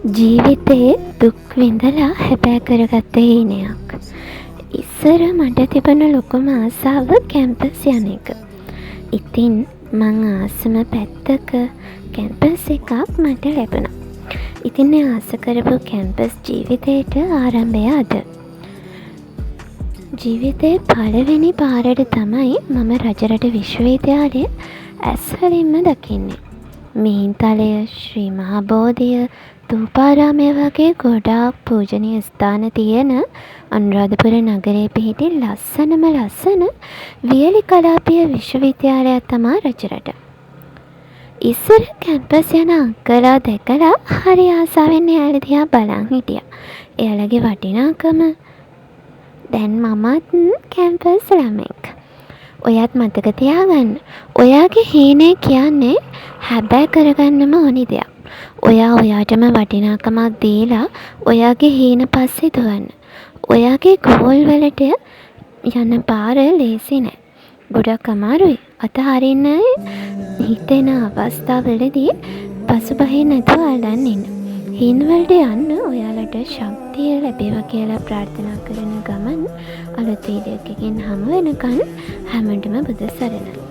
ජීවිතේ දුක් විඳලා හැබෑ කරගත්ත හීනයක්. ඉස්සර මට තිබුණ ලොකුම ආසාව කැම්පස් යන එක. ඉතින් මං ආසම පැත්තක කැම්පස් එකක් මට ලැබුණා. ඉතින් ඒ ආස කරපු කැම්පස් ජීවිතේට ආරම්භය අද. ජීවිතේ පළවෙනි පාරට තමයි මම රජරට විශ්වවිද්‍යාලය ඇස්වලින්ම දකින්නේ. මිහින්තලය, ශ්‍රී මහා බෝධිය, ථූපාරාමය වගේ ගොඩාක් පූජනීය ස්ථාන තියෙන අනුරාධපුර නගරයේ පිහිටි ලස්සනම ලස්සන වියලි කලාපීය විශ්වවිද්‍යාලයක් තමයි රජරට. ඉස්සර කැම්පස් යන අංකලා දැකලා හරි ආසාවෙන් එයාලා දිහා බලන් හිටියා. එයාලගේ වටිනාකම. දැන් මමත් කැම්පස් ළමෙක්. ඔයත් මතක තියාගන්න. ඔයාගේ හීනේ කියන්නේ හැබෑ කරගන්නම ඕනි දෙයක්. ඔයා ඔයාටම වටිනාකමක් දීලා ඔයාගේ හීන පස්සේ දුවන්න. ඔයාගේ ගෝල් වලට යන පාර ලේසි නෑ. ගොඩක් අමාරුයි. අතහරින්න හිතෙන අවස්ථාවලදී පසුබහින් නැතුව අල්ලන් ඉන්න. හීන වලට යන්න ඔයාලට ශක්තිය ලැබේවා කියලා ප්‍රාර්ථනා කරන ගමන් අලුත් වීඩියෝ එකකින් හමු වෙනකන් හැමෝටම බුදු සරණයි.